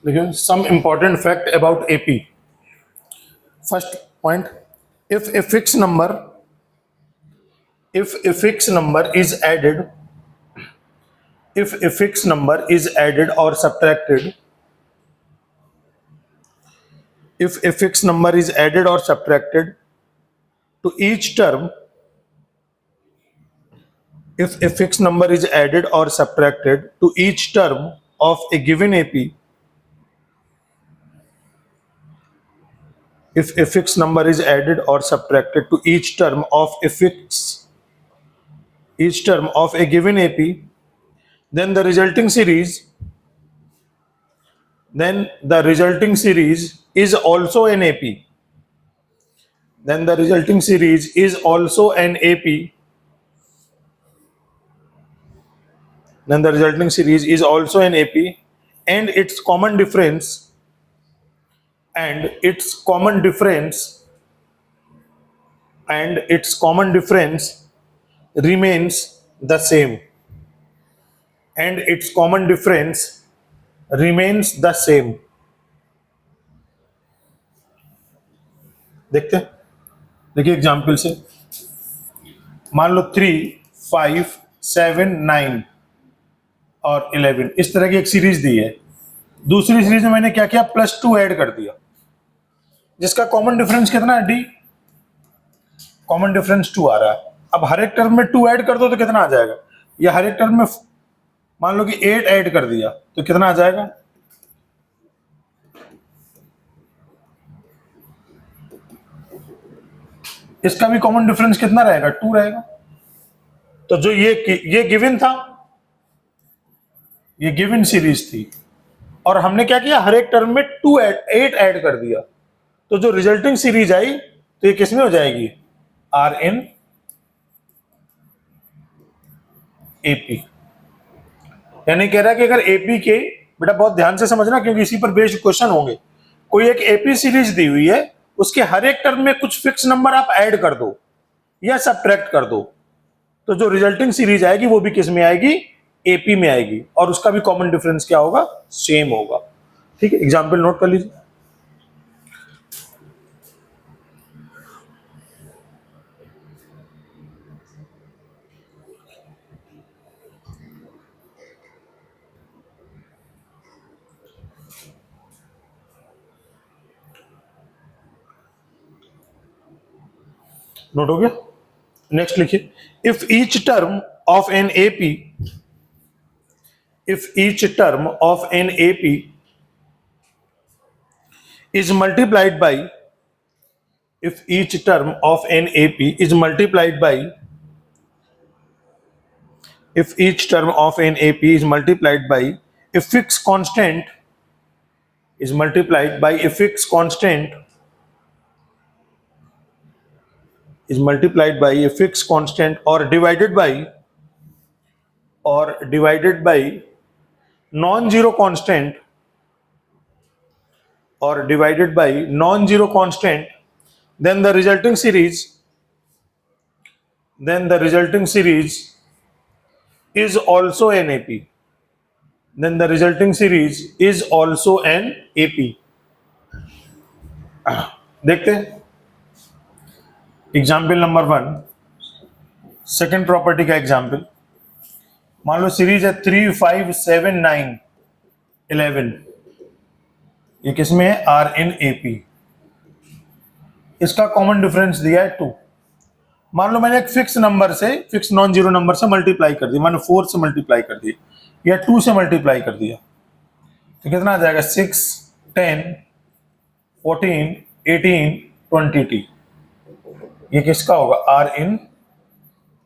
देखिए, some important fact about AP. First point, if a fixed number if a fixed number is added if a fixed number is added or subtracted if a fixed number is added or subtracted to each term if a fixed number is added or subtracted to each term of a given AP, if a fixed number is added or subtracted to each term of each term of a given AP, then the resulting series is also an AP. Then the resulting series is also an AP. Then the resulting series is also an AP, and its common difference remains the same. And its common difference remains the same. देखते हैं. देखिए example से, मान लो 3, 5, 7, 9 और 11 इस तरह की एक सीरीज दी है. दूसरी सीरीज में मैंने क्या किया, +2 ऐड कर दिया, जिसका कॉमन डिफरेंस कितना है, डी. कॉमन डिफरेंस 2 आ रहा है. अब हर एक टर्म में 2 ऐड कर दो तो कितना आ जाएगा, या हर एक टर्म में मान लो कि 8 ऐड कर दिया तो कितना आ जाएगा. इसका भी कॉमन डिफरेंस कितना रहेगा, 2 रहेगा. तो जो ये गिवन था, ये गिवन सीरीज थी, और हमने क्या किया, हर एक टर्म में 8 ऐड कर दिया, तो जो रिजल्टिंग सीरीज आई तो ये किसमें हो जाएगी, आर इन एपी. यानी कह रहा है कि अगर एपी के, बेटा बहुत ध्यान से समझना क्योंकि इसी पर बेस्ड क्वेश्चन होंगे, कोई एक एपी सीरीज दी हुई है, उसके हर एक टर्म में कुछ फिक्स नंबर आप ऐड कर दो या सब्ट्रैक्ट कर दो, तो जो रिजल्टिंग सीरीज आएगी वो भी किस में आएगी, एपी में आएगी, और उसका भी कॉमन डिफरेंस क्या होगा, सेम होगा. ठीक है, एग्जाम्पल नोट कर लीजिए. नोट हो गया. नेक्स्ट लिखिए, if each term of an AP is multiplied by if each term of an AP is multiplied by if each term of an AP is multiplied by a fixed constant is multiplied by a fixed constant is multiplied by a fixed constant or divided by non-zero constant or divided by non-zero constant, then the resulting series is also an AP. Then the resulting series is also an AP. देखते हैं example number 1, second property का example. मान लो series है 3, 5, 7, 9, 11. ये किसमें है, are in AP. इसका common difference दिया है 2. मान लो मैंने एक फिक्स नंबर से, फिक्स नॉन जीरो नंबर से मल्टीप्लाई कर दिया, मैंने 4 से मल्टीप्लाई कर दिया या 2 से मल्टीप्लाई कर दिया, तो कितना आ जाएगा, 6, 10, 14, 18, 20. ये किसका होगा, आर इन.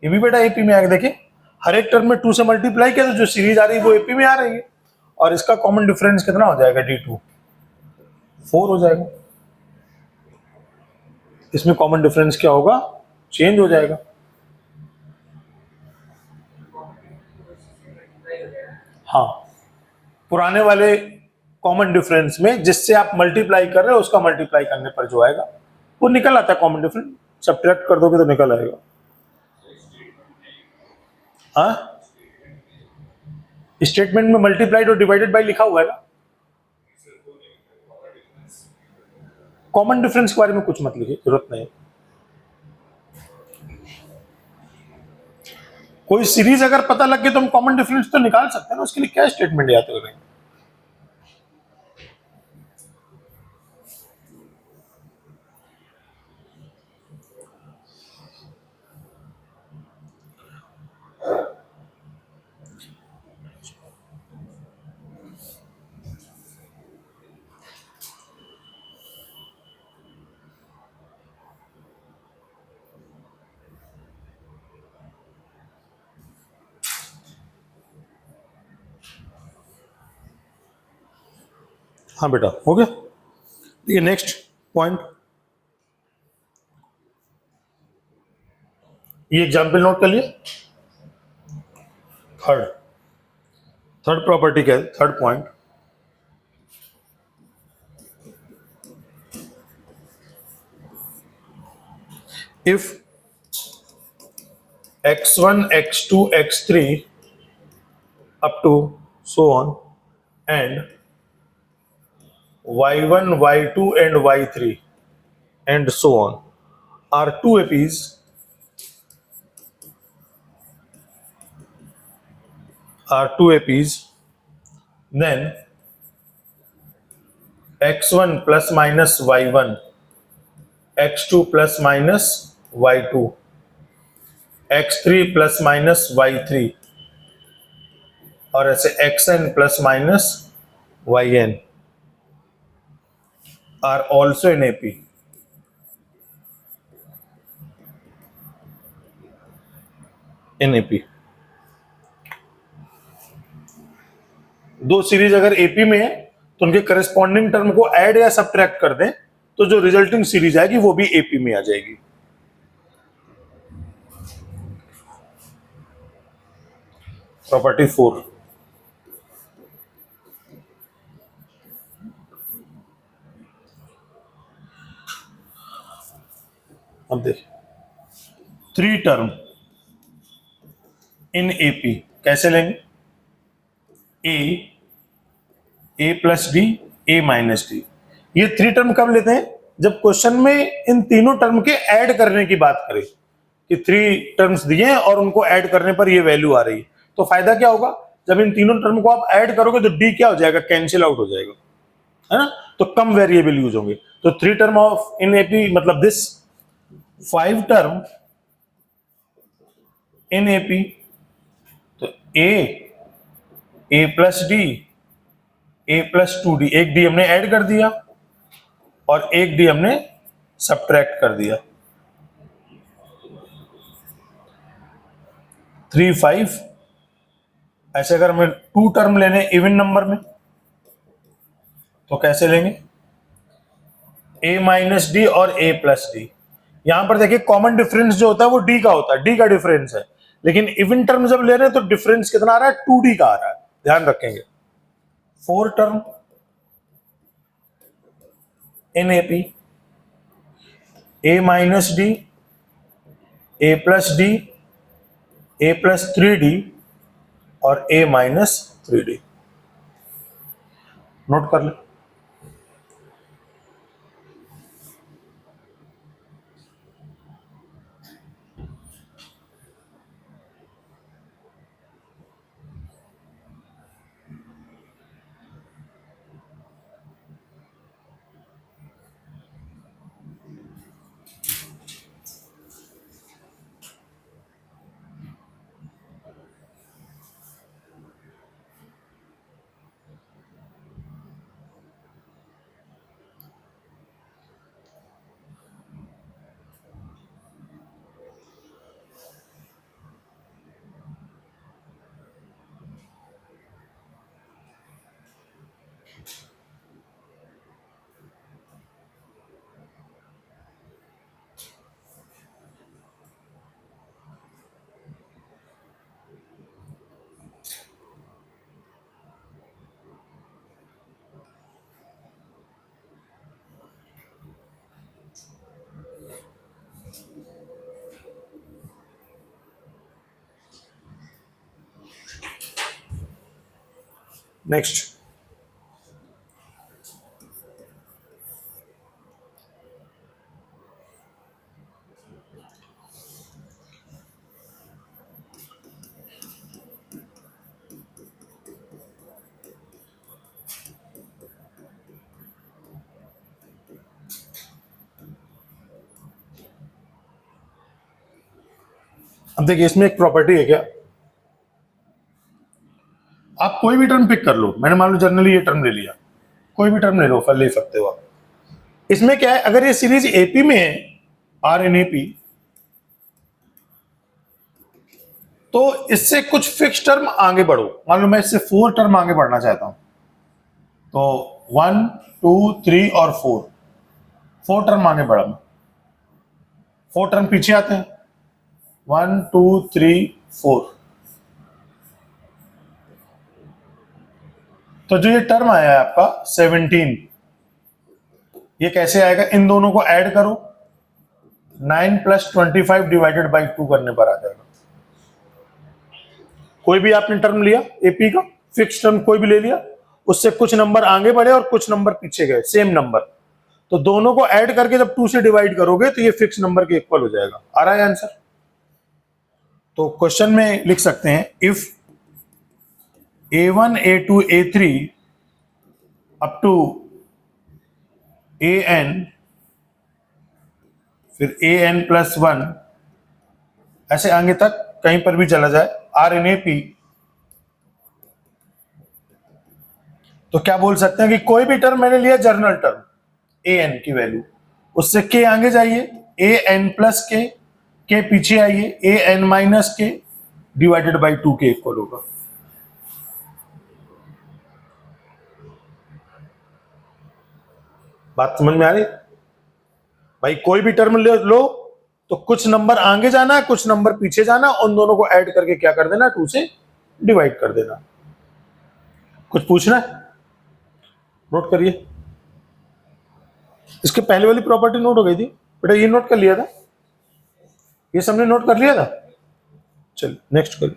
ये भी बेटा एपी में आएगा. देखिए हर एक टर्म में 2 से मल्टीप्लाई किया तो जो सीरीज आ रही है वो एपी में आ रही है, और इसका कॉमन डिफरेंस कितना हो जाएगा, D2, 4 हो जाएगा. इसमें कॉमन डिफरेंस क्या होगा, चेंज हो जाएगा. हाँ, पुराने वाले कॉमन डिफरेंस में जिससे आप मल्टीप्लाई कर रहे हो उसका मल्टीप्लाई करने पर जो आएगा वो निकल आता है कॉमन डिफरेंस. सब्ट्रैक्ट कर दोगे तो निकल आएगा. हाँ, स्टेटमेंट में मल्टीप्लाइड और डिवाइडेड बाय लिखा हुआ है ना। कॉमन डिफरेंस के बारे में कुछ मत लिखिए, जरूरत नहीं। कोई सीरीज अगर पता लग गई तो हम कॉमन डिफरेंस तो निकाल सकते हैं ना, उसके लिए क्या स्टेटमेंट याद करेंगे। हाँ बेटा, हो गया। ये नेक्स्ट पॉइंट, ये एग्जाम्पल नोट कर लिए। थर्ड थर्ड प्रॉपर्टी क्या है, third point, if x1 x2 x3 up to so on and y1 y2 and y3 and so on are two APs, then x1 plus minus y1, x2 plus minus y2, x3 plus minus y3 और ऐसे xn plus minus yn are also in AP। in AP दो series अगर AP में है तो उनके corresponding term को add या सब्ट्रैक्ट कर दें तो जो रिजल्टिंग सीरीज आएगी वो भी एपी में आ जाएगी। प्रॉपर्टी 4, अब देखिए, थ्री टर्म इन एपी कैसे लेंगे, ए प्लस डी, ए माइनस डी। ये थ्री टर्म कब लेते हैं, जब क्वेश्चन में इन तीनों टर्म के ऐड करने की बात करें कि थ्री टर्म्स दिए हैं और उनको ऐड करने पर ये वैल्यू आ रही है, तो फायदा क्या होगा, जब इन तीनों टर्म को आप ऐड करोगे तो डी क्या हो जाएगा, कैंसिल आउट हो जाएगा, है ना, तो कम वेरिएबल यूज होंगे। तो three term of in AP मतलब this, five term in AP, तो A plus D, A plus two D, एक डी हमने ऐड कर दिया और एक डी हमने सब्ट्रैक्ट कर दिया, 3 5। ऐसे अगर हमें टू टर्म लेने इवन नंबर में तो कैसे लेंगे, ए माइनस डी और ए प्लस डी। यहां पर देखिए कॉमन डिफरेंस जो होता है वो डी का होता है, डी का डिफरेंस है, लेकिन इवन टर्म जब ले रहे हैं तो डिफरेंस कितना आ रहा है, 2d का आ रहा है, ध्यान रखेंगे। Four term in AP, A minus D, A plus D, A plus 3d और ए माइनस 3d, नोट कर ले। नेक्स्ट, अब देखिए इसमें एक प्रॉपर्टी है क्या, आप कोई भी टर्म पिक कर लो, मैंने मान लो जनरली ये टर्म ले लिया, कोई भी टर्म ले लो, फल ले सकते हो आप। इसमें क्या है, अगर ये सीरीज एपी में है, आर एन एपी, तो इससे कुछ फिक्स टर्म आगे बढ़ो। मान लो मैं इससे 4 टर्म आगे बढ़ना चाहता हूं, तो 1 2 3 और 4 टर्म आगे बढ़ा, 4 टर्म पीछे आते हैं, 1 2 3 4। तो जो ये टर्म आया है आपका 17, ये कैसे आएगा, इन दोनों को ऐड करो, 9 + 25 डिवाइडेड बाई 2 करने पर आ जाएगा। कोई भी आपने टर्म लिया एपी का, फिक्स टर्म कोई भी ले लिया, उससे कुछ नंबर आगे बढ़े और कुछ नंबर पीछे गए, सेम नंबर, तो दोनों को ऐड करके जब 2 से डिवाइड करोगे तो ये फिक्स नंबर के इक्वल हो जाएगा। आ रहा है आंसर? तो क्वेश्चन में लिख सकते हैं, if a1 a2 a3 up to an, फिर an+1, ऐसे आगे तक कहीं पर भी चला जाए, RNAP, तो क्या बोल सकते हैं कि कोई भी टर्म मैंने लिया जर्नल टर्म an की वैल्यू, उससे k आगे जाइए, an+k, k पीछे आइए, an-k डिवाइडेड बाई 2 के इक्वल होगा। बात समझ में आ रही? भाई कोई भी टर्म लो तो कुछ नंबर आगे जाना है, कुछ नंबर पीछे जाना, उन दोनों को ऐड करके क्या कर देना, 2 से डिवाइड कर देना। कुछ पूछना है? नोट करिए। इसके पहले वाली प्रॉपर्टी नोट हो गई थी बेटा, ये नोट कर लिया था, ये सबने नोट कर लिया था। चलिए नेक्स्ट करिए।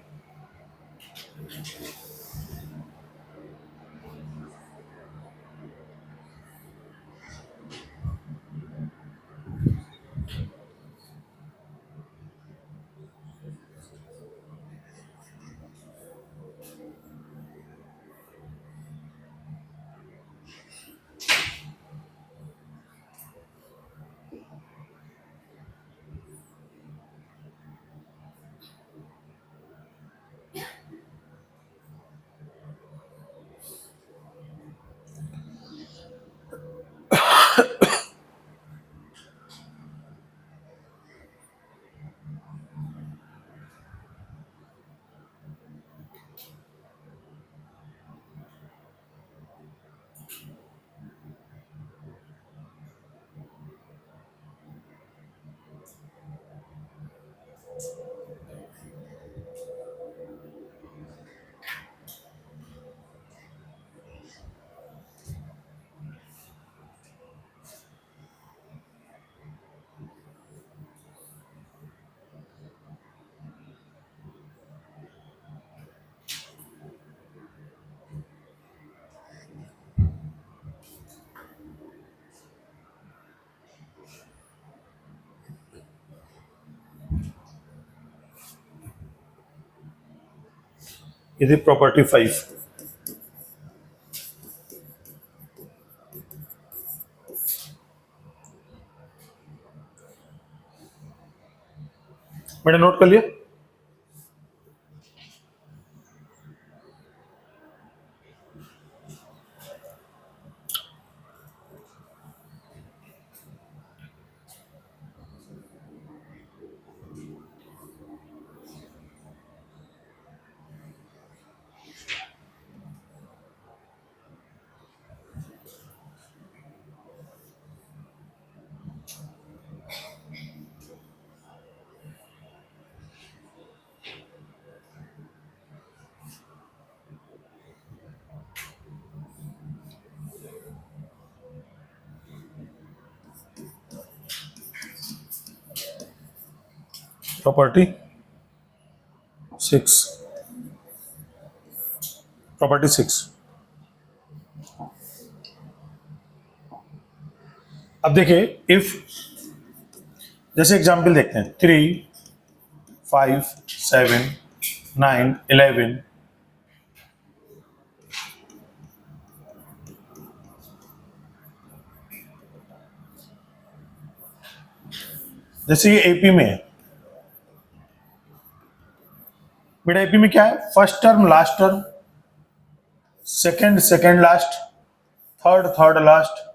ये थी प्रॉपर्टी 5। मैंने नोट कर लिया। प्रॉपर्टी 6, प्रॉपर्टी 6, अब देखिए इफ, जैसे एग्जाम्पल देखते हैं 3, 5, 7, 9, 11, जैसे ये एपी में है। बेटा एपी में क्या है, first term last term, second second last, third third last,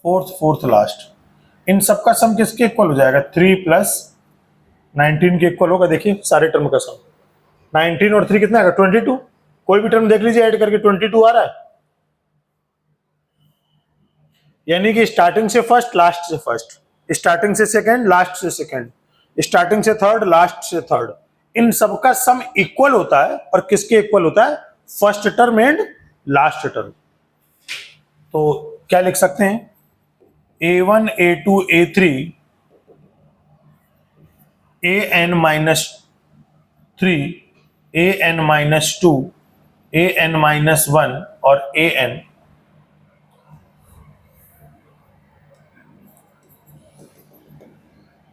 fourth fourth last, इन सबका सम किसके इक्वल हो जाएगा, 3 प्लस 19 के इक्वल होगा। देखिए सारे टर्म का सम 19 और 3 कितना आएगा, 22। कोई भी टर्म देख लीजिए ऐड करके 22 आ रहा है, यानी कि स्टार्टिंग से फर्स्ट लास्ट से फर्स्ट, स्टार्टिंग से सेकंड लास्ट से सेकंड, स्टार्टिंग से थर्ड लास्ट से थर्ड, इन सबका सम इक्वल होता है। और किसके इक्वल होता है, first term and last term. तो क्या लिख सकते हैं, A1 A2 A3 an minus 3 an minus 2 an minus 1 और an,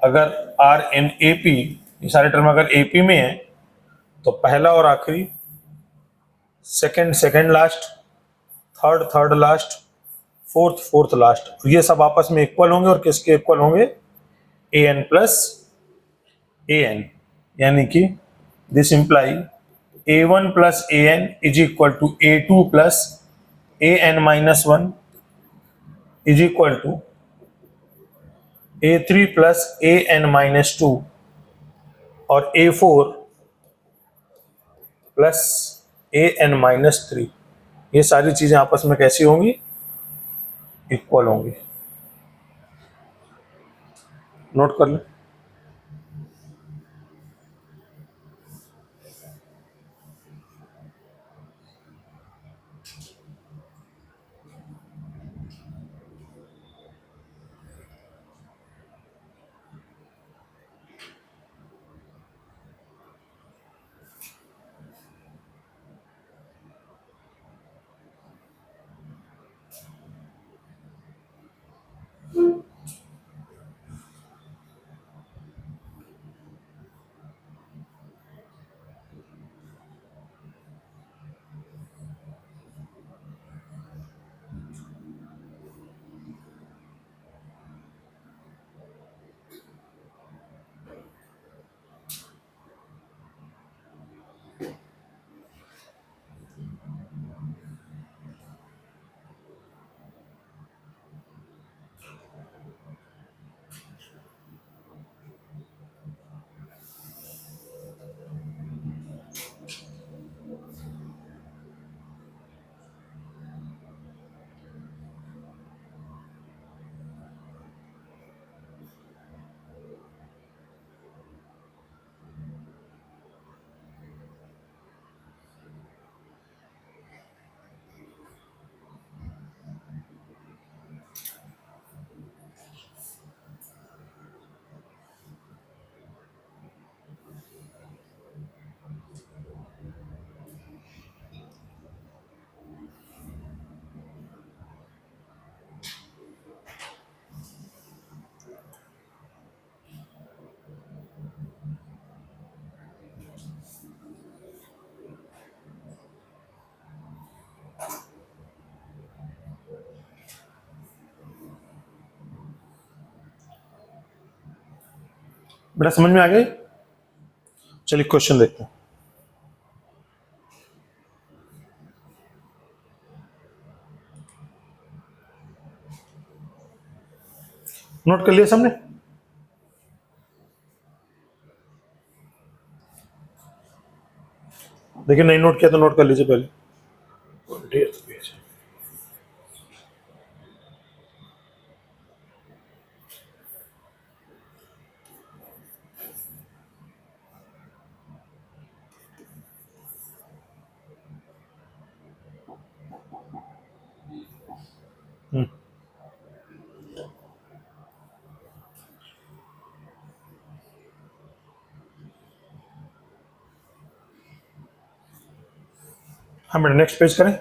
अगर आर एन ए पी, ये सारे टर्म अगर एपी में है तो पहला और आखिरी, second second last, third third last, fourth fourth last, ये सब आपस में इक्वल होंगे। और किसके इक्वल होंगे, A N plus A N, यानी कि this imply A one plus A N is equal to A two plus A N minus 1 is equal to A three plus A N minus 2 और A four plus A N minus 3। ये सारी चीजें आपस में कैसी होंगी, equal होंगी। Note कर लें। बेटा समझ में आ गई, चलिए क्वेश्चन देखते हैं। नोट कर लिया सबने, देखिए नहीं नोट किया तो नोट कर लीजिए पहले। हाँ बेटा नेक्स्ट पेज करें।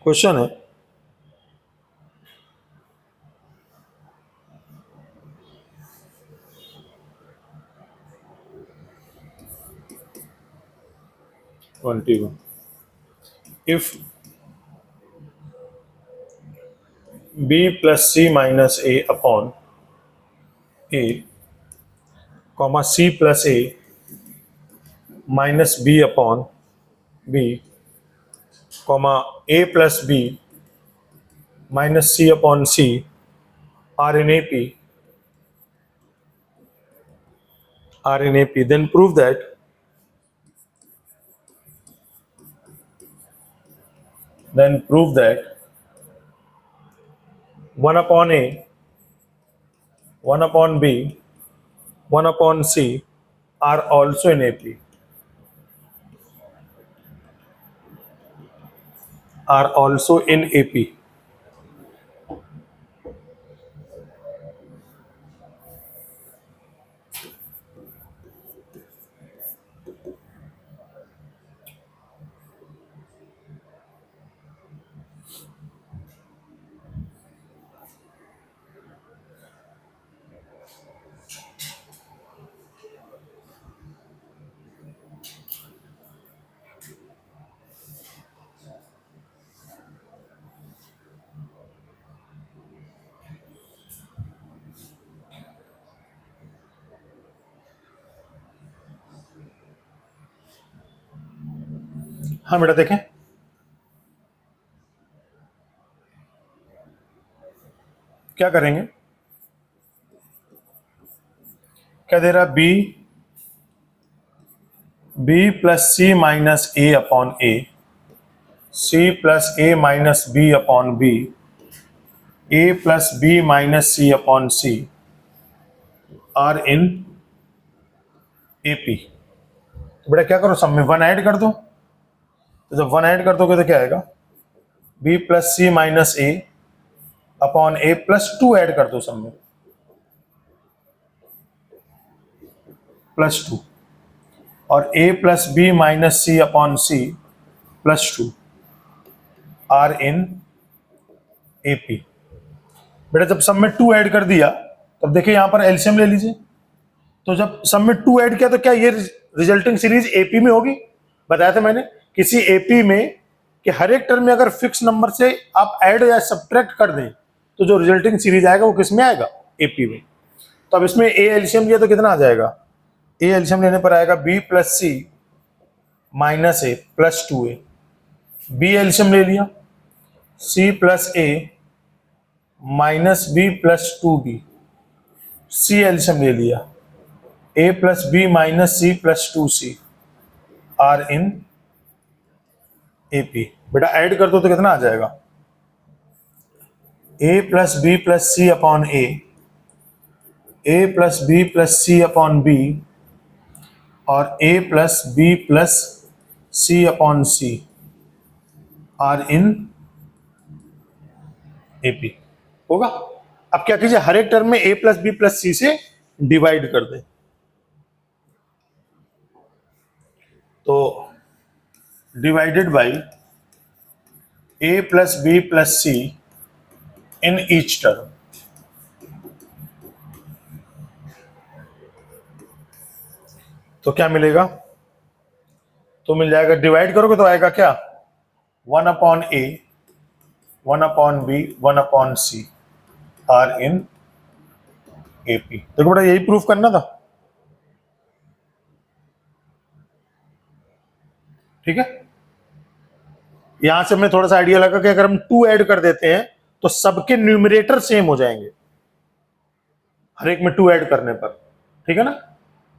क्वेश्चन है 21. If b plus c minus a upon a, comma c plus a minus b upon b, comma a plus b minus c upon c are in AP, then prove that then prove that 1 upon a, 1 upon b, 1 upon c are also in AP, are also in AP. हाँ बेटा देखें, क्या करेंगे, क्या दे रहा, B plus C minus A upon A, C plus A minus B upon B, A plus B minus C upon C are in AP. तो बेटा क्या करो, सब में 1 ऐड कर दो, तो जब 1 ऐड कर दोगे तो क्या आएगा, B plus C minus A upon A plus 2 add कर दो सब में, +2, और a plus B minus C upon C +2 are in AP। बेटा जब सब में 2 ऐड कर दिया, तब देखिए यहां पर एलसीएम ले लीजिए, तो जब सब में 2 ऐड किया तो क्या ये रिजल्टिंग सीरीज AP में होगी, बताया था मैंने, किसी AP में कि हर एक टर्म में अगर फिक्स नंबर से आप ऐड या सब्ट्रैक्ट कर दें तो जो रिजल्टिंग सीरीज आएगा वो किस में आएगा, AP में। तो अब इसमें a एलसीएम लिया तो कितना आ जाएगा, a एलसीएम लेने पर आएगा b plus C minus A plus 2a, b LCM ले लिया, c plus A minus B plus 2b, c LCM ले लिया, a plus B minus C plus 2c are in AP। बेटा ऐड कर दो तो कितना आ जाएगा, a plus B plus C upon A plus B plus C upon B और a plus B plus C upon C are in AP होगा। अब क्या कीजिए, हर एक टर्म में a plus B plus C से डिवाइड कर दे, तो divided by a plus B plus C in each term, तो क्या मिलेगा, तो मिल जाएगा, डिवाइड करोगे तो आएगा क्या, 1 upon A, 1 upon B, 1 upon C are in AP। देखो बेटा यही प्रूफ करना था, ठीक है। यहां से हमने थोड़ा सा आइडिया लगा कि अगर हम 2 ऐड कर देते हैं तो सबके न्यूमरेटर सेम हो जाएंगे हर एक में 2 ऐड करने पर, ठीक है ना,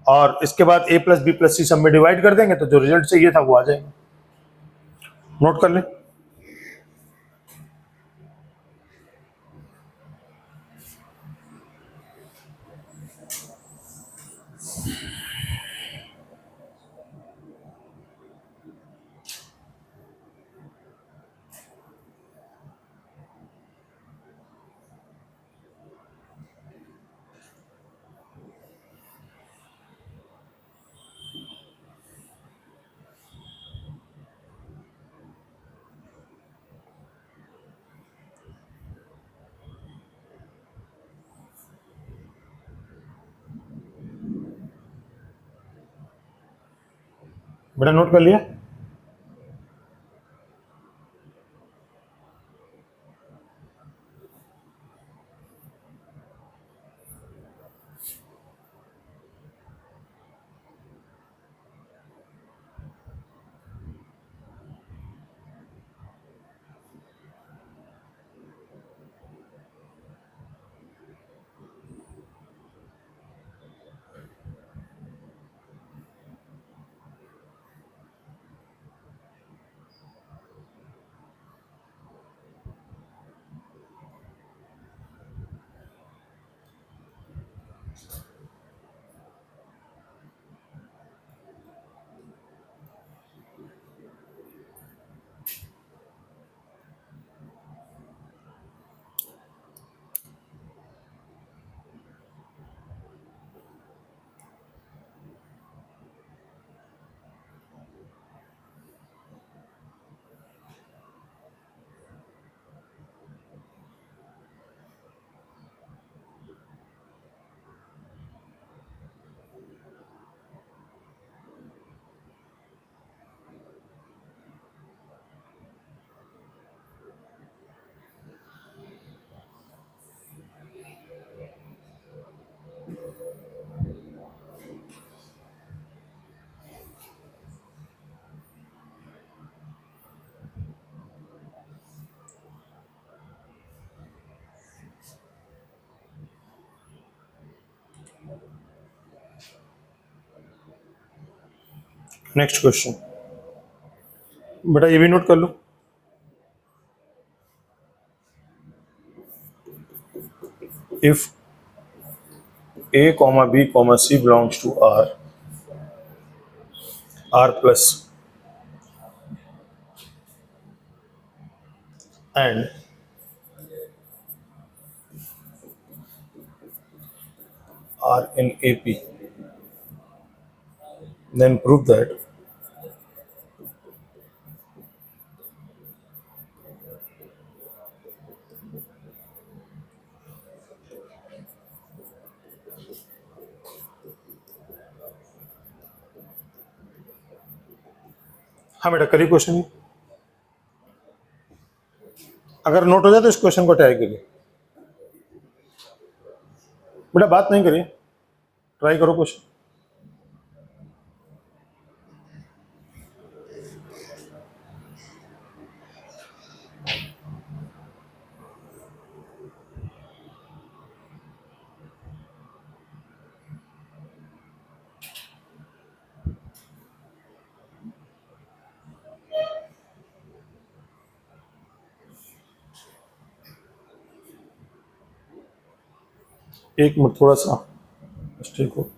और इसके बाद a प्लस बी प्लस सी सब में डिवाइड कर देंगे तो जो रिजल्ट चाहिए था वो आ जाएगा। नोट कर ले, बेटा नोट कर लिया, नेक्स्ट क्वेश्चन बेटा, ये भी नोट कर लो। If a comma b comma c belongs to r plus and r in ap, then prove that हाँ बेटा करिए क्वेश्चन। अगर नोट हो जाए तो इस क्वेश्चन को ट्राई करिए। बेटा बात नहीं करिए, ट्राई करो क्वेश्चन। एक मिनट, थोड़ा सा मिस्टेक हो।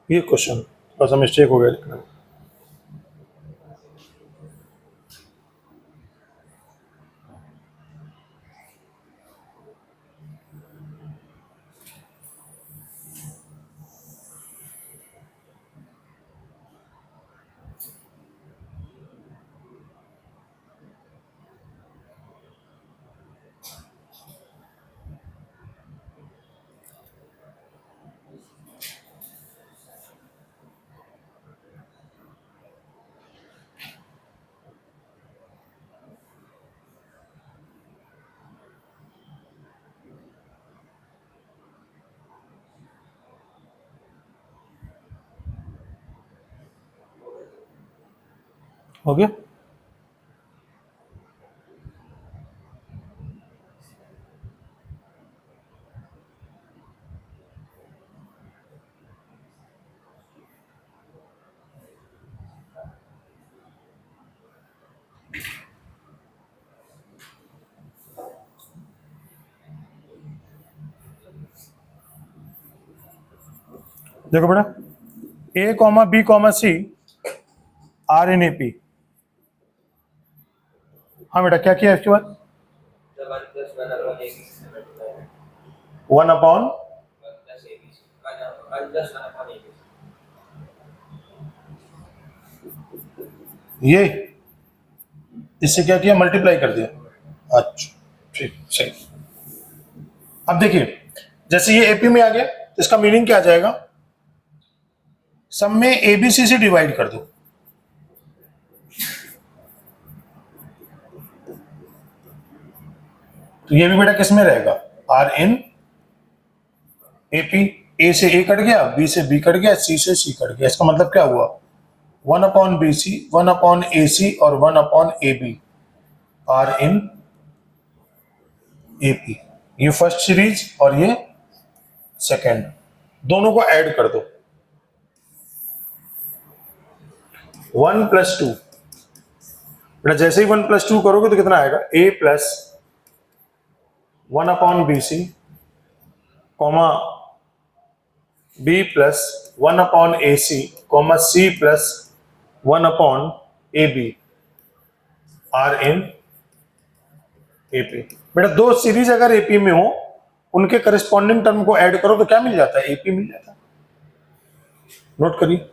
ये क्वेश्चन थोड़ा सा मिस्टेक हो गया लिखने में। हो गया। देखो बेटा, A comma B comma C are in AP. हाँ बेटा क्या किया इसके बाद? 1/, ये इससे क्या किया? मल्टीप्लाई कर दिया। अच्छा ठीक, सही। अब देखिए, जैसे ये एपी में आ गया तो इसका मीनिंग क्या आ जाएगा? सब में एबीसी से डिवाइड कर दो। तो ये भी बेटा किस में रहेगा? Are in AP. ए से ए कट गया, बी से बी कट गया, सी से सी कट गया। इसका मतलब क्या हुआ? 1/BC, 1/AC और 1/AB आर इन एपी। ये फर्स्ट सीरीज और ये सेकेंड, दोनों को ऐड कर दो। 1 + 2 बेटा, जैसे ही 1 + 2 करोगे तो कितना आएगा? a + 1/BC, comma b + 1/AC, comma c + 1/AB are in AP. बेटा दो सीरीज अगर एपी में हो, उनके करस्पॉन्डिंग टर्म को ऐड करो तो क्या मिल जाता है? एपी मिल जाता है। नोट करिए।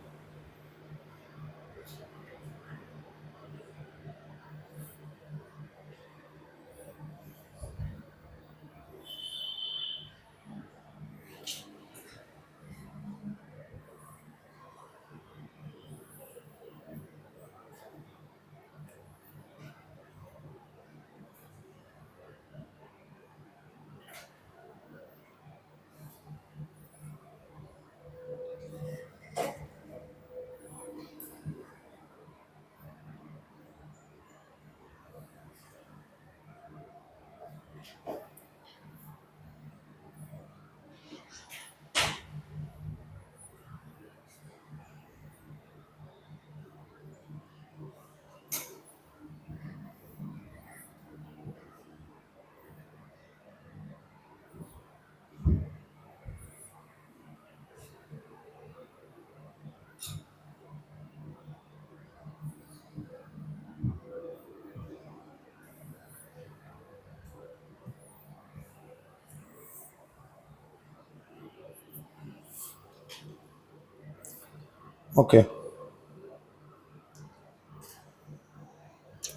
ओके,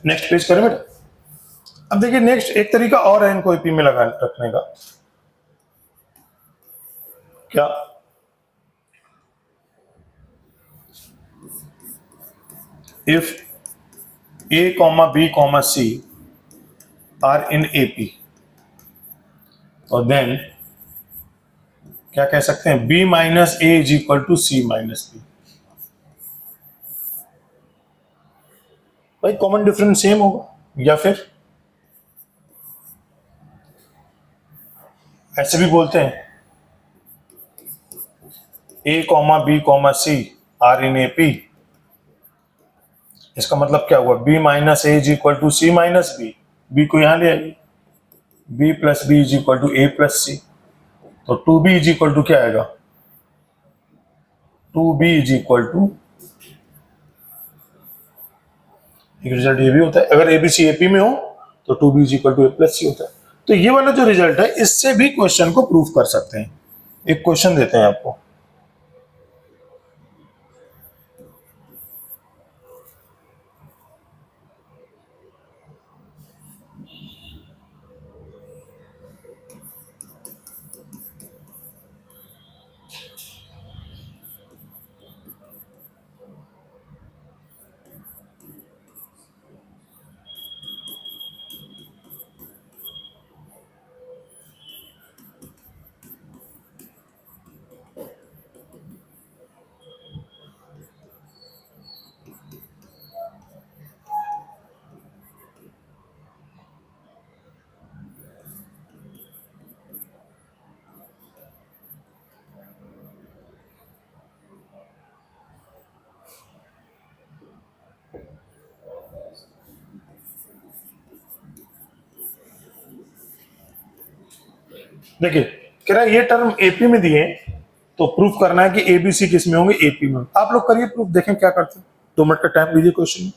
नेक्स्ट पेज करें बेटा। अब देखिए नेक्स्ट एक तरीका और है इनको एपी में लगा रखने का। क्या? If a comma b comma c are in AP, और देन क्या कह सकते हैं, b minus A is equal to C minus B. भाई कॉमन डिफरेंस सेम होगा, या फिर ऐसे भी बोलते हैं a comma B comma C are in A P. इसका मतलब क्या हुआ, b minus A is equal to C minus B, B को यहां ले आइए, b plus B is equal to A plus सी। तो 2b इज इक्वल टू क्या आएगा, 2b इज इक्वल टू, एक रिजल्ट ये भी होता है, अगर एबीसी एपी में हो तो 2b is equal to A plus C होता है। तो ये वाला जो रिजल्ट है इससे भी क्वेश्चन को प्रूव कर सकते हैं। एक क्वेश्चन देते हैं आपको, देखिए कह रहा है ये टर्म एपी में दिए, तो प्रूफ करना है कि एबीसी किस में होंगे, एपी में। आप लोग करिए प्रूफ, देखें क्या करते हैं। 2 मिनट का टाइम लीजिए क्वेश्चन में।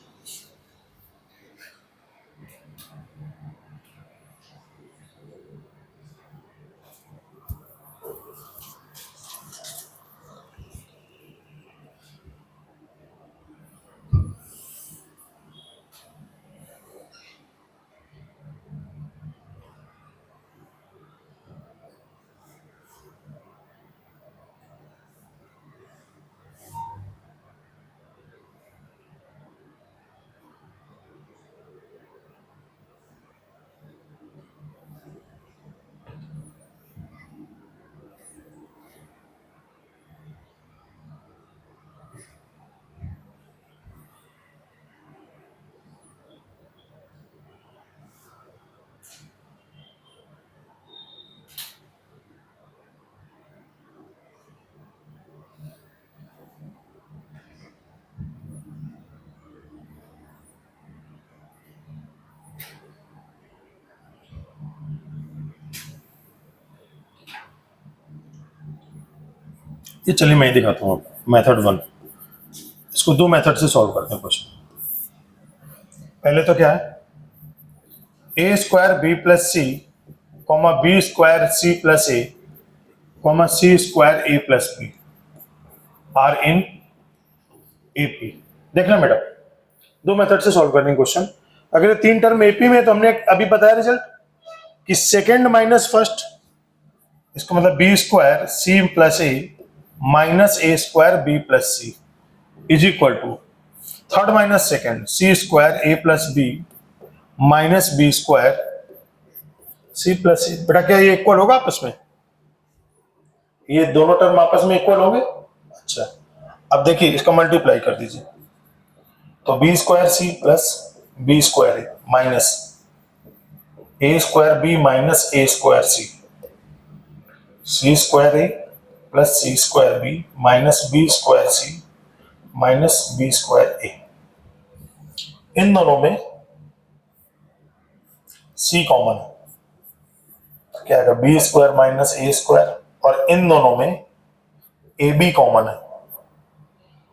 ये चलिए मैं दिखाता हूँ आपको मेथड 1। इसको 2 मेथड से सॉल्व करते हैं क्वेश्चन। पहले तो क्या है, A square B plus C comma B square C plus A comma C square A plus B are in AP. देखना बेटा, 2 मेथड से सॉल्व करनी क्वेश्चन। अगर 3 टर्म एपी में, तो हमने अभी बताया रिजल्ट कि सेकेंड माइनस फर्स्ट, इसका मतलब B square C plus A minus A square B plus C is equal to third minus second C square A plus B minus B square C plus C. बेटा क्या ये equal होगा आपस में, ये दोनों टर्म आपस में इक्वल होंगे। अच्छा, अब देखिए इसका मल्टीप्लाई कर दीजिए, तो B square C plus B square A minus A square B minus A square C, C square A plus C square B minus B square C minus B square A. इन दोनों में C common है, क्या आएगा, B square minus A square, और इन दोनों में ए बी कॉमन है,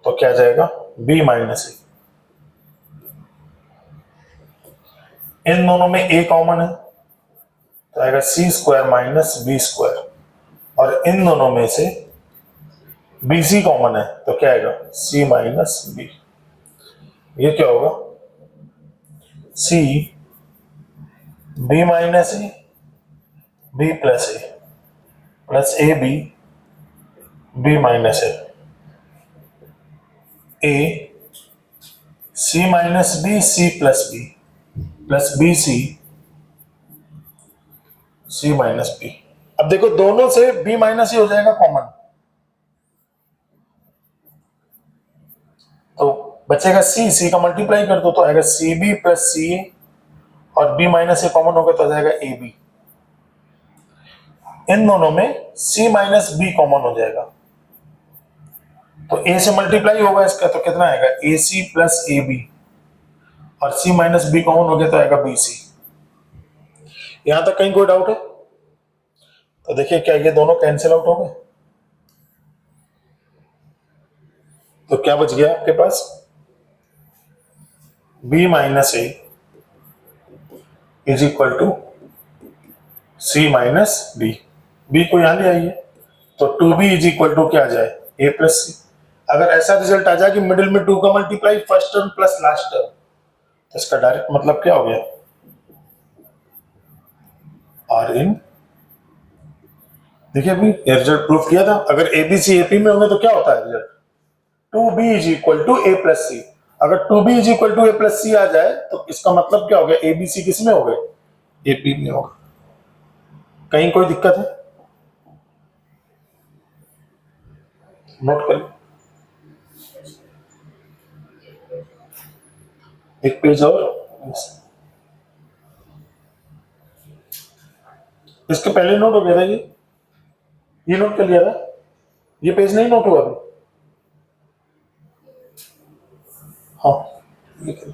तो क्या जाएगा, बी माइनस ए। इन दोनों में ए कॉमन है, तो आएगा सी स्क्वायर माइनस बी स्क्वायर, और इन दोनों में से बी सी कॉमन है तो क्या आएगा सी माइनस बी। ये क्या होगा C B minus A B plus A plus A B B minus A C minus B C plus B C minus B. अब देखो दोनों से बी माइनस ही हो जाएगा कॉमन, तो बचेगा सी का मल्टीप्लाई कर दो तो आएगा सी बी प्लस सी ए और बी माइनस ए कॉमन होगा तो आ जाएगा ए बी। इन दोनों में सी माइनस बी कॉमन हो जाएगा तो ए से मल्टीप्लाई होगा इसका तो कितना आएगा ए सी प्लस ए बी और सी माइनस बी कॉमन हो गया तो आएगा बी सी। यहां तक कहीं कोई डाउट है तो देखिए क्या ये दोनों कैंसिल आउट हो गए तो क्या बच गया आपके पास b minus A is equal to C minus B. B को यहां ले आइए तो 2b इज इक्वल टू क्या आ जाए a प्लस सी। अगर ऐसा रिजल्ट आ जाए कि मिडिल में 2 का multiply first term plus last term तो इसका डायरेक्ट मतलब क्या हो गया आर इन। देखिए अभी रिजल्ट प्रूफ किया था अगर एबीसी एपी में होंगे तो क्या होता है result 2b is equal to A plus C. अगर 2b is equal to A plus C आ जाए तो इसका मतलब क्या हो गया एबीसी किस में हो गए एपी में होगा। कहीं कोई दिक्कत है नोट कर एक पेज और इसके पहले नोट हो गया था ये नोट कर लिया था ये पेज नहीं नोट हुआ अभी हाँ ये कर।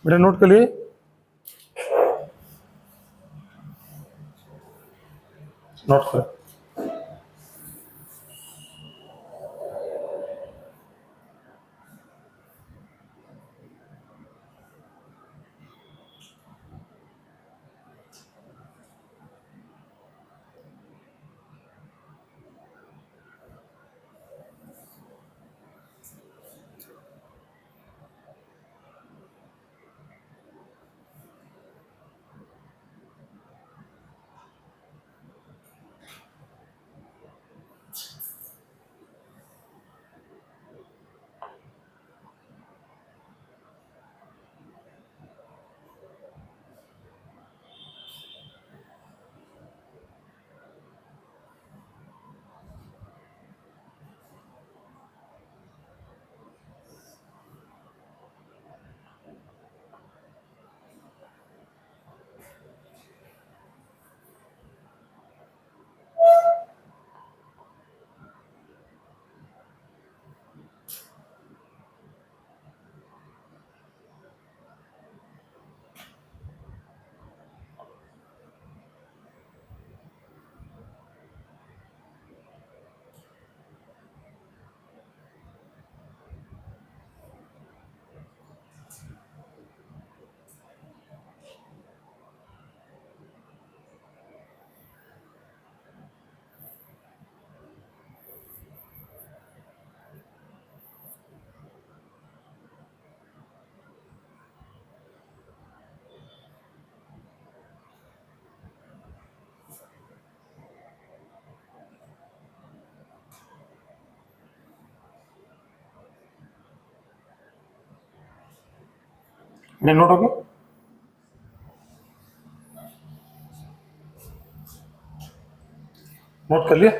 बेटा नोट कर लिए नोट कर ये नोट हो गया? नोट कर लिया?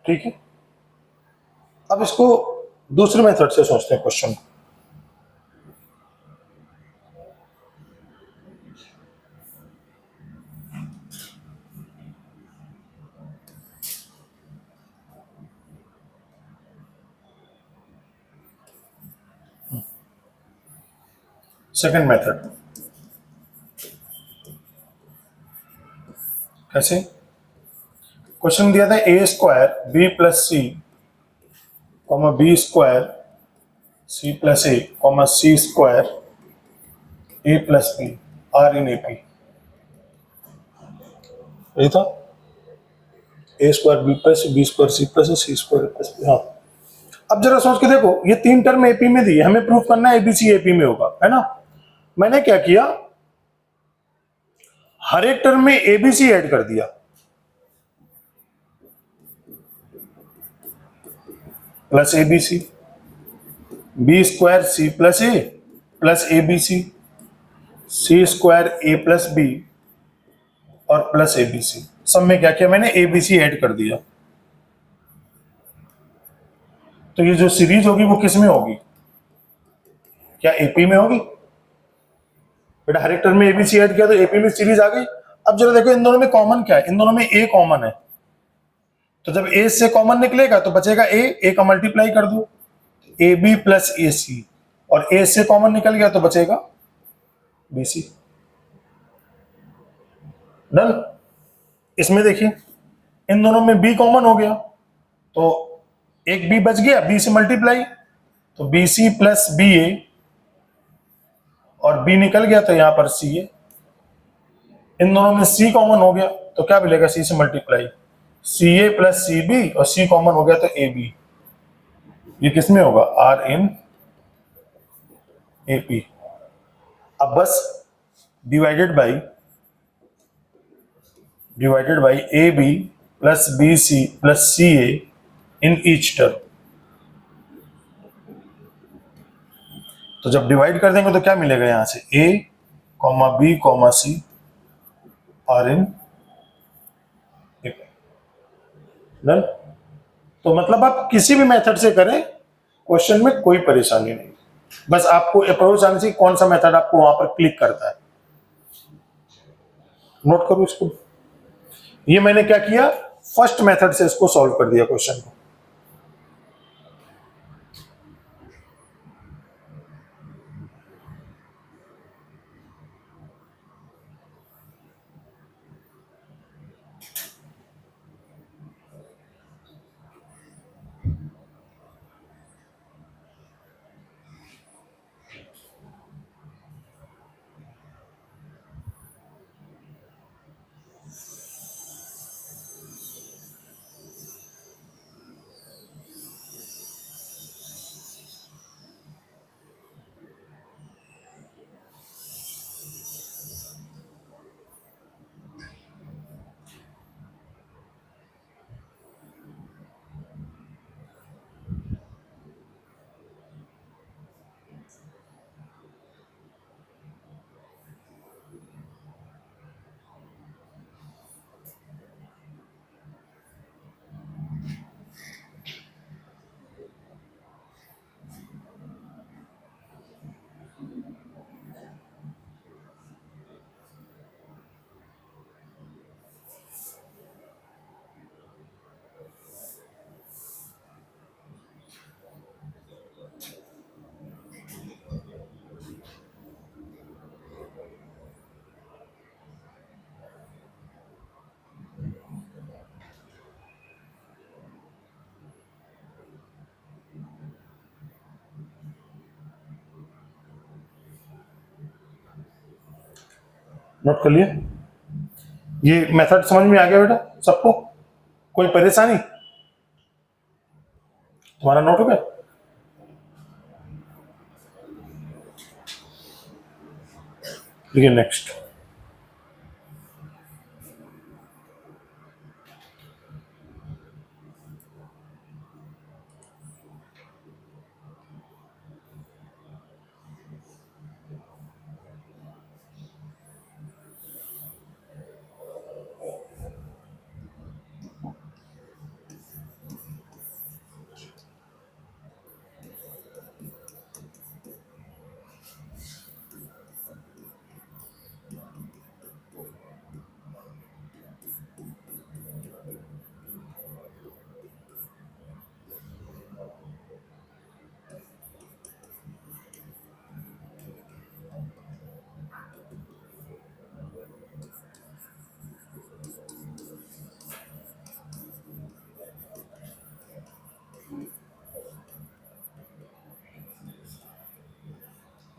ठीक है, अब इसको दूसरे मेथड से सोचते हैं क्वेश्चन। सेकंड मेथड कैसे? क्वेश्चन दिया था A square B plus C comma B square C plus A comma C square A plus B are in A P. यही था, A square B square C plus A C square plus B. हाँ, अब जरा सोच के देखो, ये तीन टर्म एपी में दी है, हमें प्रूफ करना है एबीसी एपी में होगा, है ना? मैंने क्या किया, हर एक टर्म में एबीसी ऐड कर दिया, plus ABC, B square C plus A plus ABC, C square A plus B और प्लस एबीसी। सब में क्या किया मैंने, एबीसी ऐड कर दिया। तो ये जो सीरीज होगी वो किस में होगी? क्या एपी में होगी? बेटा हर एक टर्म में एबीसी ऐड किया तो एपी में सीरीज आ गई। अब जरा देखो इन दोनों में कॉमन क्या है, इन दोनों में ए कॉमन है, तो जब ए से कॉमन निकलेगा तो बचेगा ए का मल्टीप्लाई कर दो, ए बी प्लस ए सी, और ए से कॉमन निकल गया तो बचेगा बी सी। डन। इसमें देखिए इन दोनों में बी कॉमन हो गया तो एक बी बच गया, बी से मल्टीप्लाई, तो बी सी प्लस बी ए, और बी निकल गया तो यहां पर सी ए। इन दोनों में सी कॉमन हो गया तो क्या मिलेगा, सी से मल्टीप्लाई, सी ए प्लस सी बी, और सी कॉमन हो गया तो ए बी। ये किस में होगा, आर इन ए पी। अब बस divided by A B plus B C plus C A in each term. तो जब डिवाइड कर देंगे तो क्या मिलेगा, यहां से A comma B comma C are in A P. Done. तो मतलब आप किसी भी मेथड से करें, क्वेश्चन में कोई परेशानी नहीं, बस आपको अप्रोच आने से कौन सा मेथड आपको वहां पर क्लिक करता है। नोट करो इसको। ये मैंने क्या किया, फर्स्ट मेथड से इसको सॉल्व कर दिया क्वेश्चन को। नोट कर लिए? ये मेथड समझ में आ गया बेटा सबको? कोई परेशानी? तुम्हारा नोट हो गया? देखिए नेक्स्ट,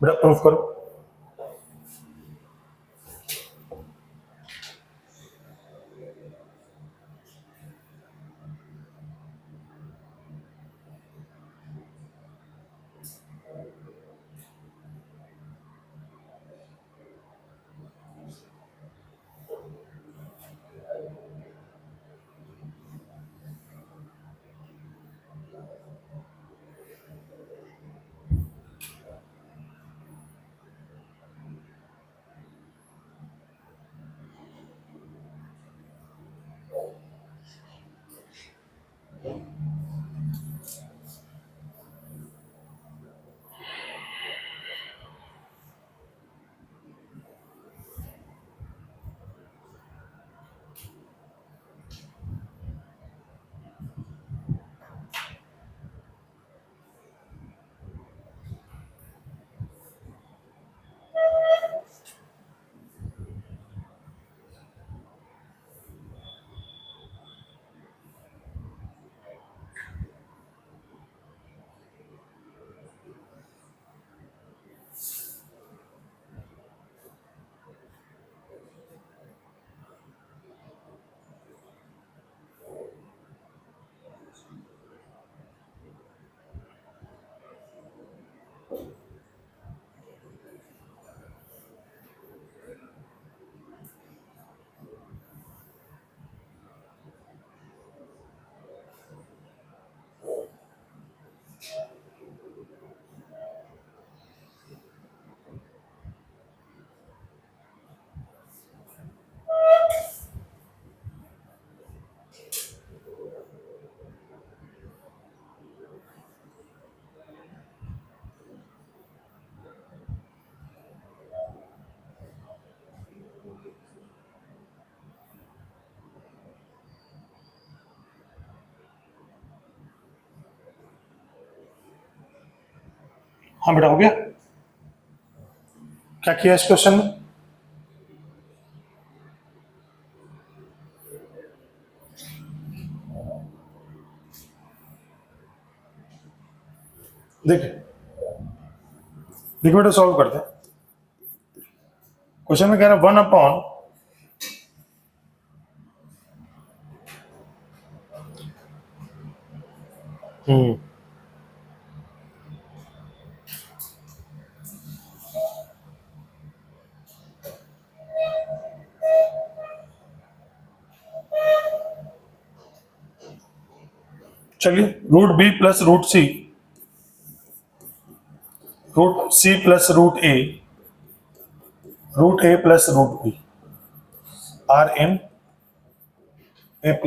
बेटा प्रूफ करो। हाँ बेटा हो गया। क्या किया इस क्वेश्चन में? देखिए देखिए बेटा सॉल्व करते हैं। क्वेश्चन में कह रहा है 1/, चलिए √b+√c, √c plus √a, √a plus √b are in AP।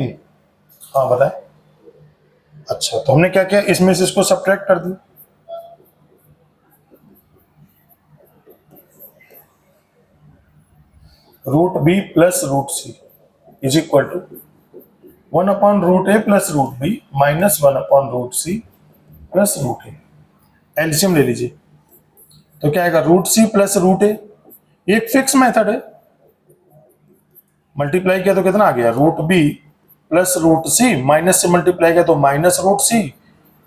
हाँ बताए। अच्छा तो हमने क्या किया, इसमें से इसको सब्ट्रैक्ट कर दिया। √b plus √c is equal to 1/√a plus √b minus 1/√c plus √a। LCM ले लीजिए तो क्या आएगा, √c प्लस √a, एक फिक्स मेथड है। मल्टीप्लाई किया तो कितना आ गया, √b प्लस √c, माइनस से मल्टीप्लाई किया तो minus √c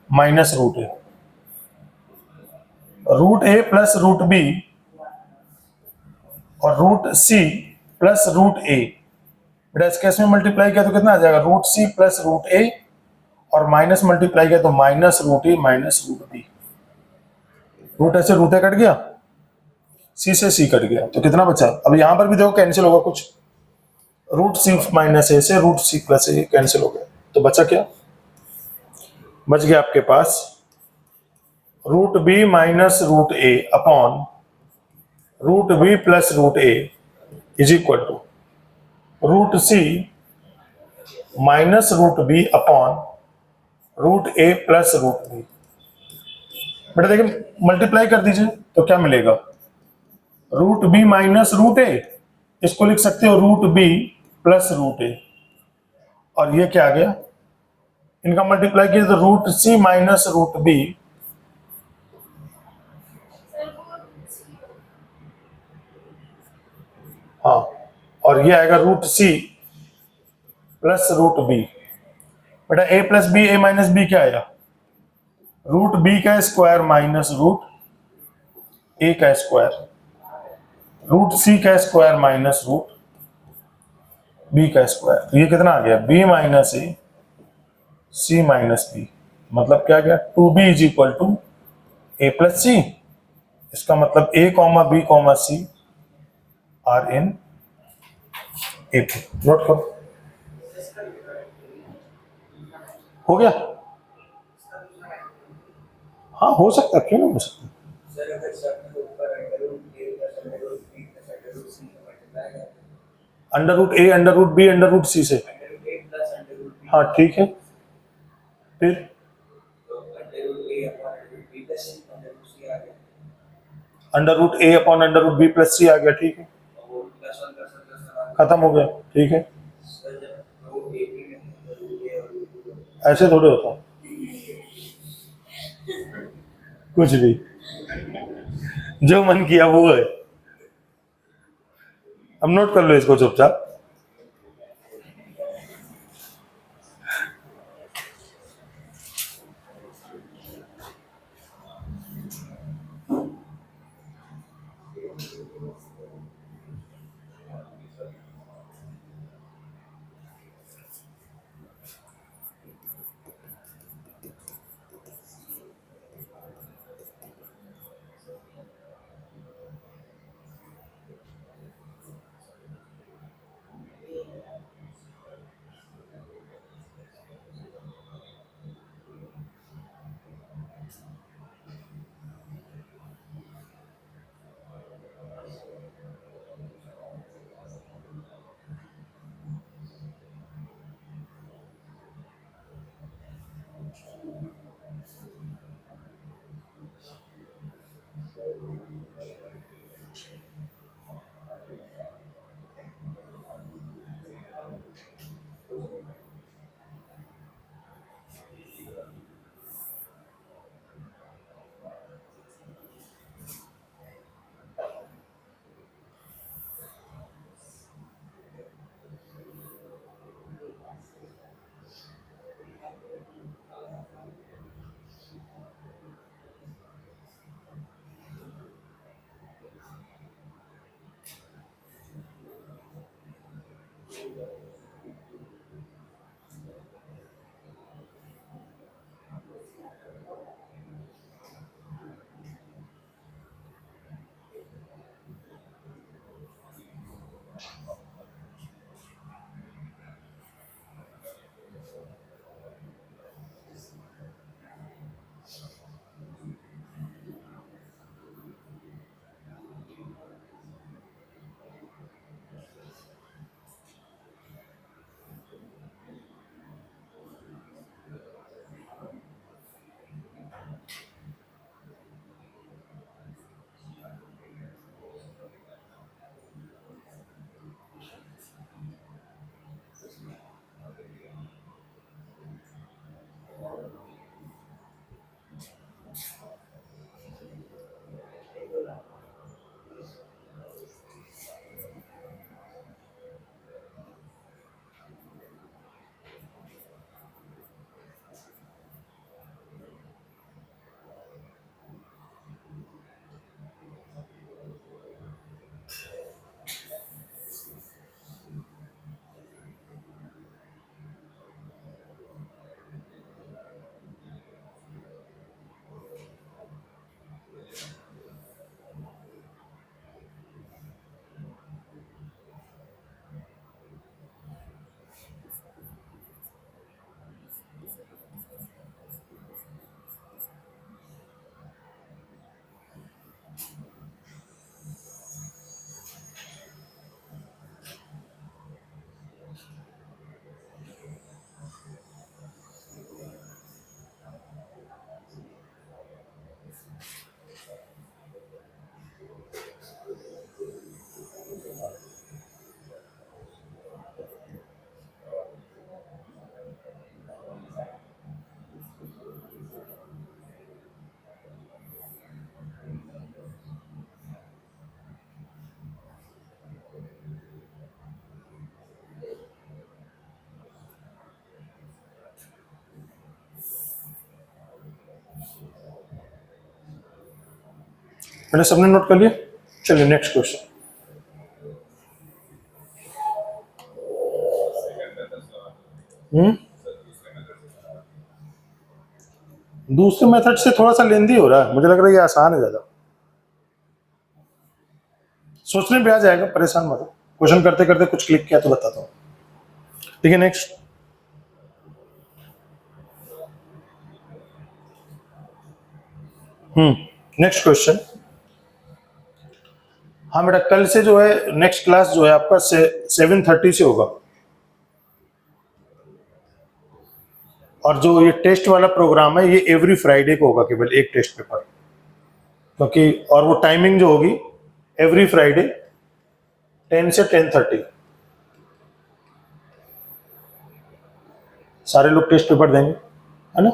minus √a। √a plus √b और root C plus root A, बेटा इस केस में मल्टीप्लाई किया तो कितना आ जाएगा, root C plus root A, और माइनस मल्टीप्लाई किया तो माइनस रूट ए माइनस रूट बी। रूट ए से रूट ए कट गया, सी से सी कट गया, तो कितना बचा, अब यहां पर भी देखो कैंसिल होगा कुछ, रूट सी माइनस ए से root C plus A cancel हो गया, तो बचा क्या, बच गया आपके पास root B minus root A upon root B plus root A is equal to root C minus root B upon root A plus root B. बेटा देखिए मल्टीप्लाई कर दीजिए तो क्या मिलेगा, root B minus root A, इसको लिख सकते हो root B plus root A, और ये क्या आ गया, इनका मल्टीप्लाई किया तो root C minus root B, हाँ, और ये आएगा root C plus root B. बेटा A plus B, A minus B क्या आया, रूट बी का स्क्वायर माइनस रूट ए का स्क्वायर, रूट सी का स्क्वायर माइनस रूट बी का स्क्वायर, तो ये कितना आ गया, B minus A C minus B, मतलब क्या गया, two B is equal to A plus C, इसका मतलब ए comma B comma C are in A P. Note करो, हो गया, हाँ हो सकता है, क्यों नहीं हो सकता, under root A under root B under root C से, हाँ ठीक है, फिर under root A upon under root B plus C आ गया, ठीक है, खत्म हो गया, ठीक है, ऐसे थोड़े होता, कुछ भी जो मन किया वो है, अब नोट कर लो इसको चुपचाप। मैंने सबने नोट कर लिया? चलिए नेक्स्ट क्वेश्चन। दूसरे मेथड से थोड़ा सा लेंदी हो रहा है, मुझे लग रहा है ये आसान है ज्यादा। सोचने पे आ जाएगा, परेशान मत हो। क्वेश्चन करते करते कुछ क्लिक किया तो बताता हूँ। ठीक है, नेक्स्ट। Next question. हाँ बेटा, कल से जो है नेक्स्ट क्लास जो है आपका 7:30 से होगा, और जो ये टेस्ट वाला प्रोग्राम है ये एवरी फ्राइडे को होगा, केवल एक टेस्ट पेपर, क्योंकि और वो टाइमिंग जो होगी एवरी फ्राइडे 10 से 10:30 सारे लोग टेस्ट पेपर देंगे, है ना।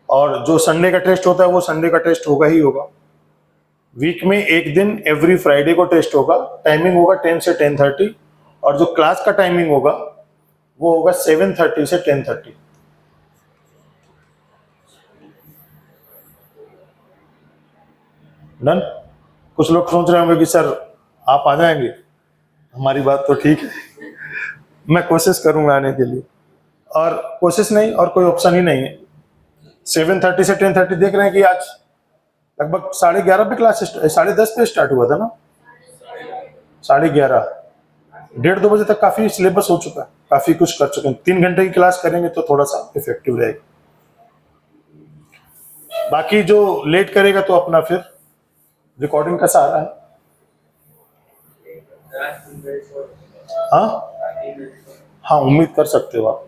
और जो संडे का टेस्ट होता है वो संडे का टेस्ट होगा ही होगा। वीक में एक दिन एवरी फ्राइडे को टेस्ट होगा, टाइमिंग होगा 10 से 10:30, और जो क्लास का टाइमिंग होगा वो होगा 7:30 से 10:30। डन। कुछ लोग सोच रहे होंगे कि सर आप आ जाएंगे, हमारी बात तो ठीक है, मैं कोशिश करूंगा आने के लिए, और कोशिश नहीं और कोई ऑप्शन ही नहीं है। 7:30 से 10:30 देख रहे हैं कि आज लगभग 11:30 पे क्लास 10:30 पे स्टार्ट हुआ था ना, 11:30, 1:30-2 बजे तक काफी सिलेबस हो चुका है, काफी कुछ कर चुके हैं। 3 घंटे की क्लास करेंगे तो थोड़ा सा इफेक्टिव रहेगा। बाकी जो लेट करेगा तो अपना फिर रिकॉर्डिंग का सहारा है। हाँ हाँ, उम्मीद कर सकते हो आप।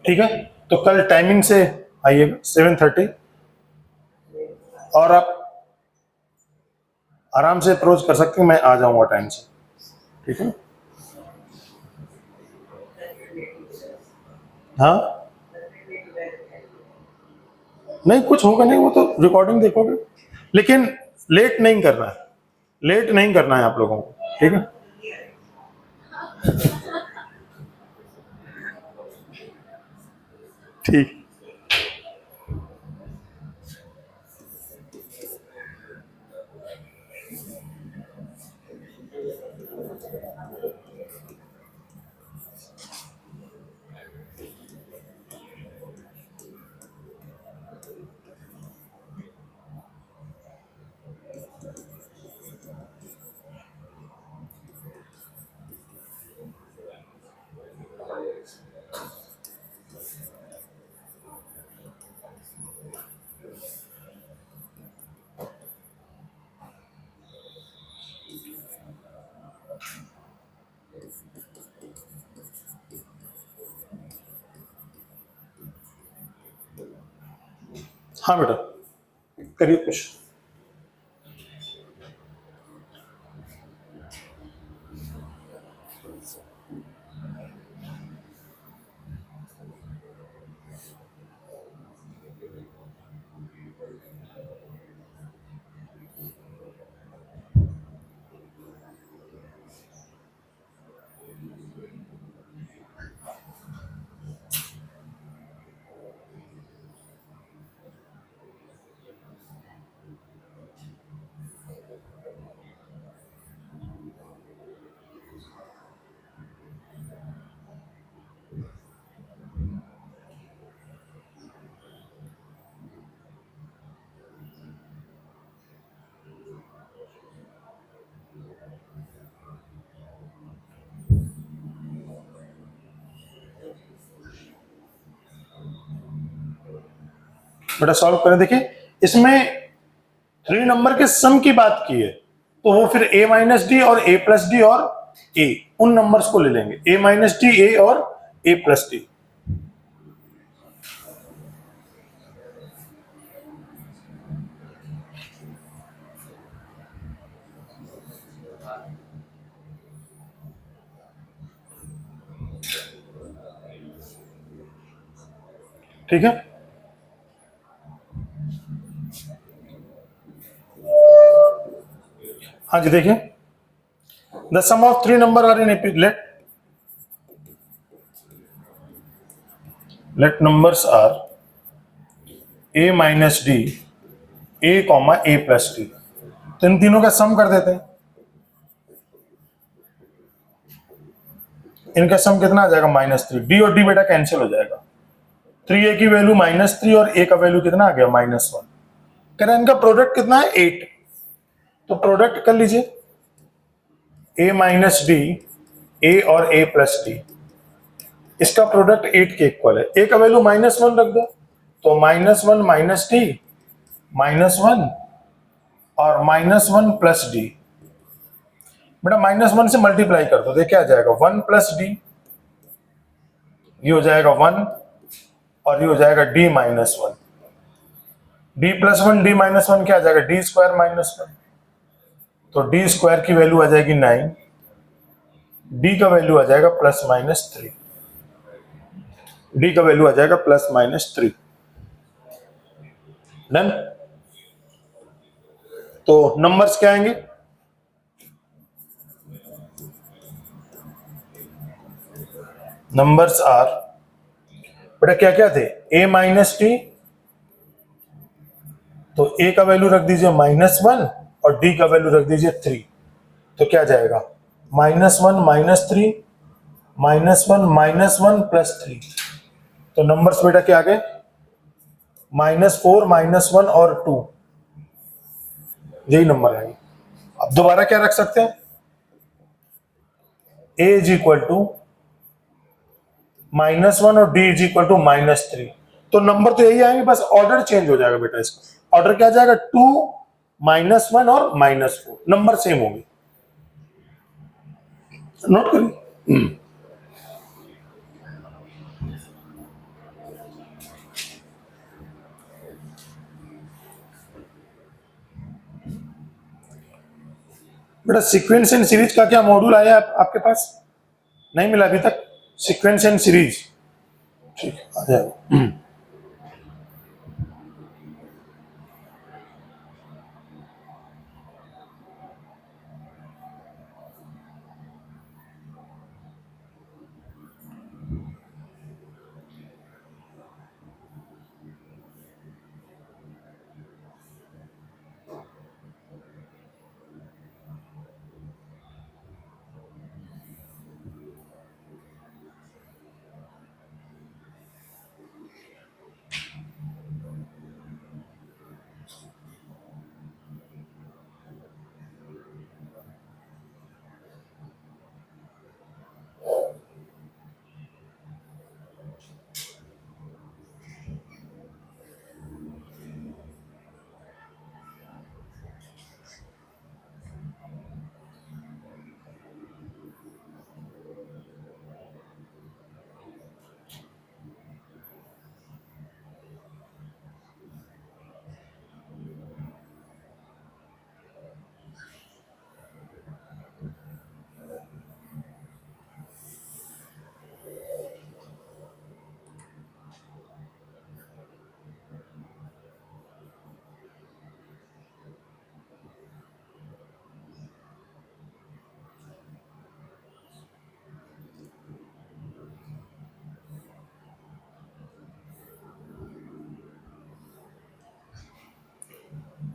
ठीक है, तो कल टाइमिंग से आइएगा 7:30, और आप आराम से अप्रोच कर सकते हैं, मैं आ जाऊंगा टाइम से। ठीक है, हाँ नहीं कुछ होगा नहीं, वो तो रिकॉर्डिंग देखोगे, लेकिन लेट नहीं करना है, लेट नहीं करना है आप लोगों को। ठीक है, ठीक। हाँ बेटा, करिए कुछ। बेटा सॉल्व करें, देखिए इसमें 3 नंबर के सम की बात की है, तो वो फिर a-d और a+d और a, उन नंबर्स को ले लेंगे, a-d, a और a+d। ठीक है, हाँ जी देखिए, the sum of 3 number are in AP, let numbers are A minus D A comma A plus D, तो इन तीनों का सम कर देते हैं। इनका सम कितना आ जाएगा -3, डी और डी बेटा कैंसिल हो जाएगा, 3a की वैल्यू -3 और a का वैल्यू कितना आ गया -1। कह रहे हैं इनका प्रोडक्ट कितना है 8, तो प्रोडक्ट कर लीजिए a माइनस डी ए और a प्लस डी, इसका प्रोडक्ट 8 के इक्वल है, a का वैल्यू -1 रख दो, तो -1 माइनस डी -1 और -1 प्लस डी, बेटा -1 से मल्टीप्लाई कर दो, देखिए आ जाएगा 1 प्लस डी, ये हो जाएगा 1 और ये हो जाएगा d -1, d प्लस 1 d -1 क्या आ जाएगा d स्क्वायर -1, तो d स्क्वायर की वैल्यू आ जाएगी 9, d का वैल्यू आ जाएगा +-3, d का वैल्यू आ जाएगा +-3। डन। तो नंबर्स क्या आएंगे, नंबर्स आर, बेटा क्या क्या थे, a माइनस टी, तो a का वैल्यू रख दीजिए -1 और d का वैल्यू रख दीजिए 3, तो क्या जाएगा -1 -3 -1 +3, तो नंबर्स बेटा क्या आ गए -4 -1 और 2, यही नंबर है। अब दोबारा क्या रख सकते हैं, a इज इक्वल टू -1 और d इज इक्वल टू -3, तो नंबर तो यही आएंगे, बस ऑर्डर चेंज हो जाएगा बेटा, इसका ऑर्डर क्या जाएगा 2 -1 और -4, नंबर सेम होंगे, नोट करिए। बेटा सीक्वेंस एंड सीरीज का क्या मॉड्यूल आया आपके पास, नहीं मिला अभी तक, सीक्वेंस एंड सीरीज, ठीक है आ जाएगा।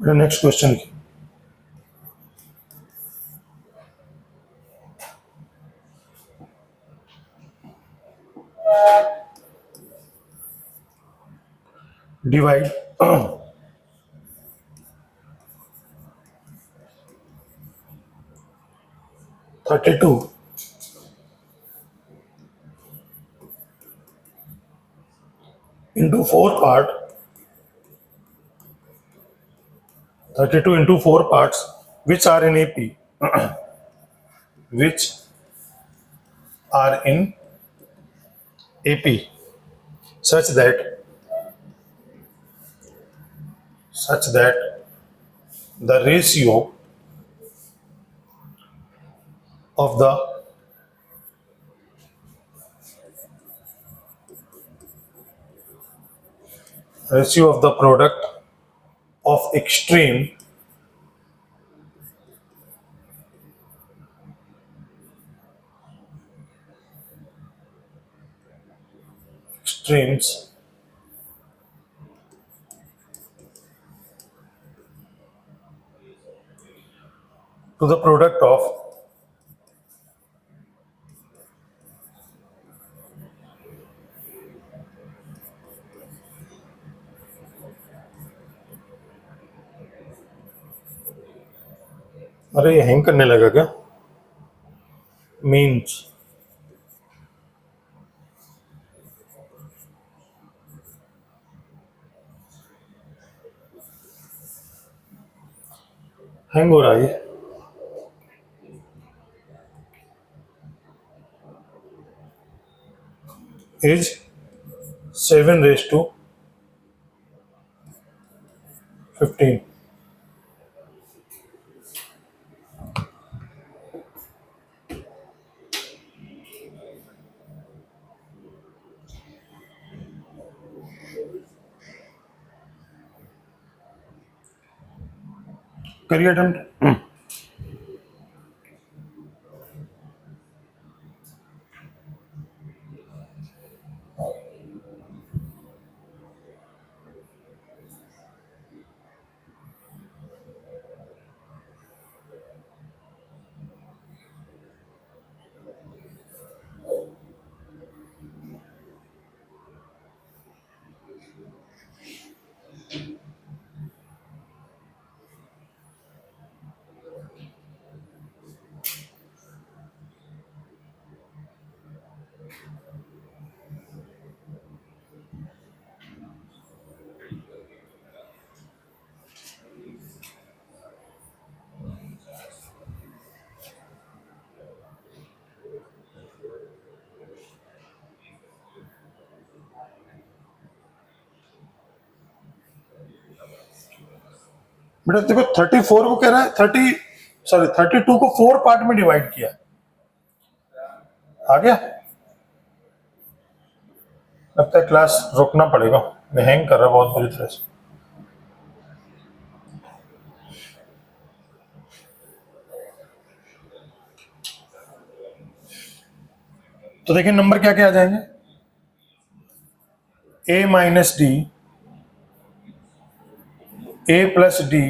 नेक्स्ट क्वेश्चन की divide 32 into 4 part, 32 into 4 parts which are in AP, which are in AP such that the ratio of the product of extremes to the product of अरे ये hang करने लगा क्या? Means hang हो रहा है ये इज 7 raised to 15. करिए अटेम्प्ट। बेटा देखो 34 को कह रहा है 32 को 4 पार्ट में डिवाइड किया। आ गया? लगता है क्लास रोकना पड़ेगा, मैं हैंग कर रहा बहुत बुरी तरह से। तो देखिए नंबर क्या क्या आ जाएंगे, a minus D, a plus D,